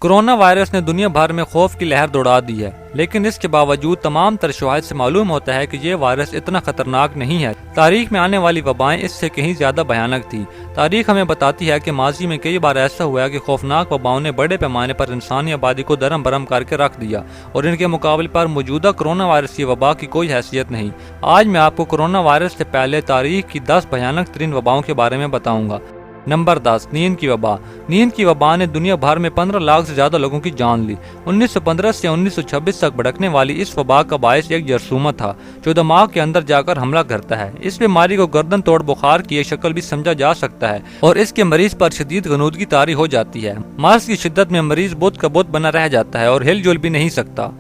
Corona virus نے دنیا بھر میں خوف کی لہر دوڑا دی ہے، لیکن اس کے باوجود تمام تر شواہد سے معلوم ہوتا ہے کہ یہ وائرس اتنا خطرناک نہیں ہے۔ تاریخ میں آنے والی وبائیں اس سے کہیں زیادہ بھیانک تھیں۔ تاریخ ہمیں بتاتی ہے کہ ماضی میں کئی بار ایسا ہوا ہے کہ خوفناک وباؤں نے بڑے پیمانے پر انسانی آبادی کو درہم برہم کر کے رکھ دیا، اور ان کے مقابلے پر موجودہ کورونا وائرس کی وبا کی کوئی حیثیت نہیں۔ آج میں آپ کو کورونا وائرس سے پہلے تاریخ کی 10 بھیانک ترین وباؤں کے بارے میں بتاؤں گا۔ نمبر 10، نیند کی وبا۔ نیند کی وبا نے دنیا بھر میں 15 لاکھ سے زیادہ لوگوں کی جان لی۔ 1915 سے 1926 تک بھڑکنے والی اس وبا کا باعث ایک جرثومہ تھا جو دماغ کے اندر جا کر حملہ کرتا ہے۔ اس بیماری کو گردن توڑ بخار کی ایک شکل بھی سمجھا جا سکتا ہے، اور اس کے مریض پر شدید غنودگی طاری ہو جاتی ہے۔ مرض کی شدت میں مریض بت کا بت بنا رہ جاتا ہے اور ہل جل بھی نہیں سکتا۔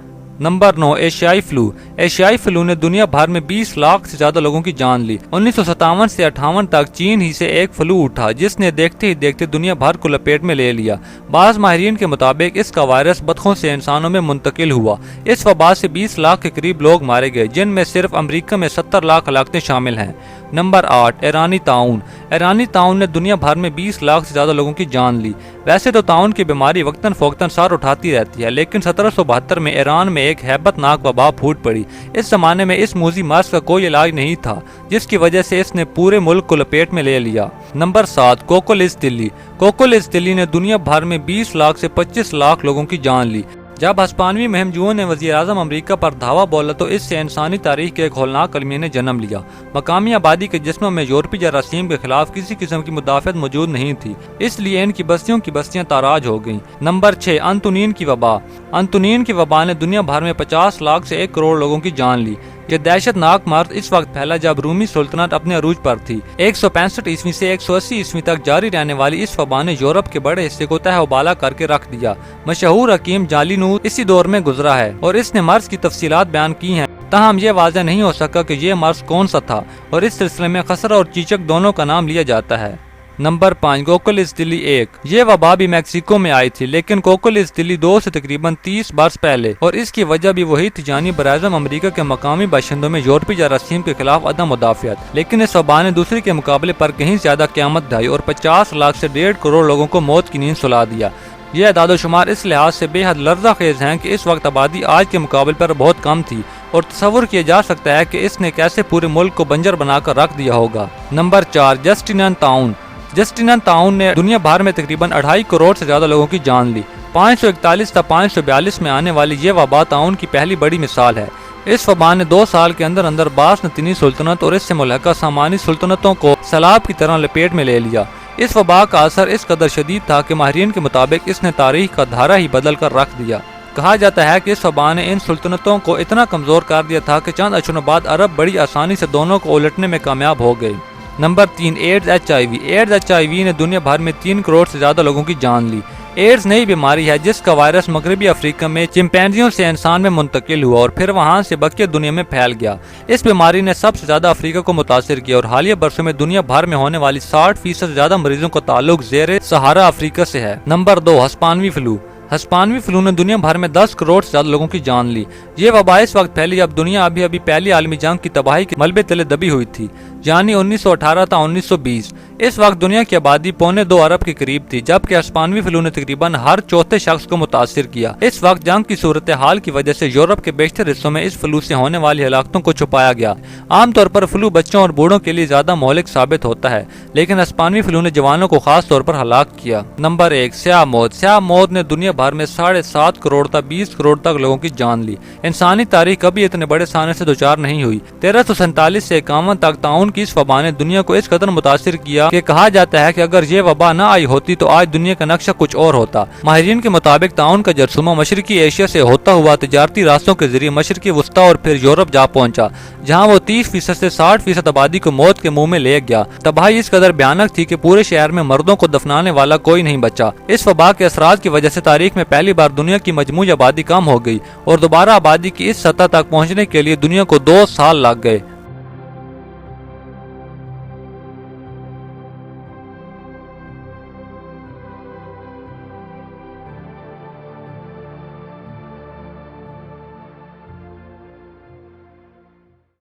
نمبر 9، ایشیائی فلو۔ ایشیائی فلو نے دنیا بھر میں 20 لاکھ سے زیادہ لوگوں کی جان لی۔ 1957 سے 58 تک چین ہی سے ایک فلو اٹھا جس نے دیکھتے ہی دیکھتے دنیا بھر کو لپیٹ میں لے لیا۔ بعض ماہرین کے مطابق اس کا وائرس بطخوں سے انسانوں میں منتقل ہوا۔ اس وبا سے 20 لاکھ کے قریب لوگ مارے گئے، جن میں صرف امریکہ میں 70 لاکھ ہلاکتیں شامل ہیں۔ نمبر 8، ایرانی طاعون۔ ایرانی طاعون نے دنیا بھر میں 20 لاکھ سے زیادہ لوگوں کی جان لی۔ ویسے تو طاعون کی بیماری وقتاً فوقتاً سر اٹھاتی رہتی ہے، لیکن 1772 میں ایران میں ایک ہیبت ناک وبا پھوٹ پڑی۔ اس زمانے میں اس موذی مرض کا کوئی علاج نہیں تھا، جس کی وجہ سے اس نے پورے ملک کو لپیٹ میں لے لیا۔ نمبر 7، کوکولیز تلی۔ کوکولیز تلی نے دنیا بھر میں 20 لاکھ سے 25 لاکھ لوگوں کی جان لی۔ جب ہسپانوی مہم جوؤں نے وزیر اعظم امریکہ پر دھاوا بولا تو اس سے انسانی تاریخ کے ایک ہولناک المیہ نے جنم لیا۔ مقامی آبادی کے جسموں میں یورپی جراثیم کے خلاف کسی قسم کی مدافعت موجود نہیں تھی، اس لیے ان کی بستیاں تاراج ہو گئیں۔ نمبر 6، انتونین کی وبا۔ انتونین کی وبا نے دنیا بھر میں 50 لاکھ سے 1 کروڑ لوگوں کی جان لی۔ یہ دہشت ناک مرض اس وقت پھیلا جب رومی سلطنت اپنے عروج پر تھی۔ 165 عیسوی سے 180 عیسوی تک جاری رہنے والی اس وبا نے یورپ کے بڑے حصے کو تہہ و بالا کر کے رکھ دیا۔ مشہور حکیم جالینوس اسی دور میں گزرا ہے اور اس نے مرض کی تفصیلات بیان کی ہیں، تاہم یہ واضح نہیں ہو سکا کہ یہ مرض کون سا تھا، اور اس سلسلے میں خسرہ اور چیچک دونوں کا نام لیا جاتا ہے۔ نمبر 5، کوکولیز تلی 1۔ یہ وبا بھی میکسیکو میں آئی تھی، لیکن کوکولیز تلی 2 سے تقریباً 30 برس پہلے، اور اس کی وجہ بھی وہی تھی جانی براعظم امریکہ کے مقامی باشندوں میں یورپی جراثیم کے خلاف عدم مدافعت۔ لیکن اس وبا نے دوسری کے مقابلے پر کہیں زیادہ قیامت ڈھائی اور 50 لاکھ سے 1.5 کروڑ لوگوں کو موت کی نیند سلا دیا۔ یہ اعداد و شمار اس لحاظ سے بے حد لرزہ خیز ہیں کہ اس وقت آبادی آج کے مقابلے پر بہت کم تھی، اور تصور کیا جا سکتا ہے کہ اس نے کیسے پورے ملک کو بنجر بنا کر رکھ دیا ہوگا۔ نمبر 4، جسٹینین طاعون۔ جسٹینین طاعون نے دنیا بھر میں تقریباً 2.5 کروڑ سے زیادہ لوگوں کی جان لی۔ 541 تا 542 میں آنے والی یہ وبا طاعون کی پہلی بڑی مثال ہے۔ اس وبا نے 2 سال کے اندر اندر باسنطینی سلطنت اور اس سے ملحقہ سامانی سلطنتوں کو سیلاب کی طرح لپیٹ میں لے لیا۔ اس وبا کا اثر اس قدر شدید تھا کہ ماہرین کے مطابق اس نے تاریخ کا دھارا ہی بدل کر رکھ دیا۔ کہا جاتا ہے کہ اس وبا نے ان سلطنتوں کو اتنا کمزور کر دیا تھا کہ چند اشروں بعد عرب بڑی آسانی سے دونوں کو الٹنے میں کامیاب ہو گئے۔ Number 3، AIDS HIV۔ AIDS HIV نے دنیا بھر میں 3 کروڑ سے زیادہ لوگوں کی جان لی۔ ایڈز نئی بیماری ہے جس کا وائرس مغربی افریقہ میں چمپینزیوں سے انسان میں منتقل ہوا اور پھر وہاں سے بقیہ دنیا میں پھیل گیا۔ اس بیماری نے سب سے زیادہ افریقہ کو متاثر کیا، اور حالیہ برسوں میں دنیا بھر میں ہونے والی 60% سے زیادہ مریضوں کا تعلق زیر سہارا افریقہ سے ہے۔ نمبر 2، ہسپانوی فلو۔ ہسپانوی فلو نے دنیا بھر میں 10 کروڑ سے زیادہ لوگوں کی جان لی۔ یہ وبا اس وقت پھیلی جب دنیا ابھی پہلی عالمی جنگ کی تباہی کے ملبے تلے دبی ہوئی تھی، یعنی 1918 تا 1920۔ اس وقت دنیا کی آبادی 1.25 ارب کے قریب تھی، جبکہ ہسپانوی فلو نے تقریباً ہر چوتھے شخص کو متاثر کیا۔ اس وقت جنگ کی صورتحال کی وجہ سے یورپ کے بیشتر حصوں میں اس فلو سے ہونے والی ہلاکتوں کو چھپایا گیا۔ عام طور پر فلو بچوں اور بوڑھوں کے لیے زیادہ مہلک ثابت ہوتا ہے، لیکن ہسپانوی فلو نے جوانوں کو خاص طور پر ہلاک کیا۔ نمبر 1، سیاہ موت۔ سیاہ موت نے دنیا بھر میں 7.5 کروڑ تا 20 کروڑ تک لوگوں کی جان لی۔ انسانی تاریخ کبھی اتنے بڑے سانحے سے دوچار نہیں ہوئی۔ 1347 سے 51 تک طاعون کی اس وبا نے دنیا کو اس قدر متاثر کیا کہ کہا جاتا ہے کہ اگر یہ وبا نہ آئی ہوتی تو آج دنیا کا نقشہ کچھ اور ہوتا۔ ماہرین کے مطابق طاعون کا جرثومہ مشرقی ایشیا سے ہوتا ہوا تجارتی راستوں کے ذریعے مشرقی وسطیٰ اور پھر یورپ جا پہنچا، جہاں وہ 30% سے 60% آبادی کو موت کے منہ میں لے گیا۔ تباہی اس قدر بھیانک تھی کہ پورے شہر میں مردوں کو دفنانے والا کوئی نہیں بچا۔ اس وبا کے اثرات کی وجہ سے تاریخ میں پہلی بار دنیا کی مجموعی آبادی کم ہو گئی، اور دوبارہ آبادی کی اس سطح تک پہنچنے کے لیے دنیا کو 2 سال لگ گئے۔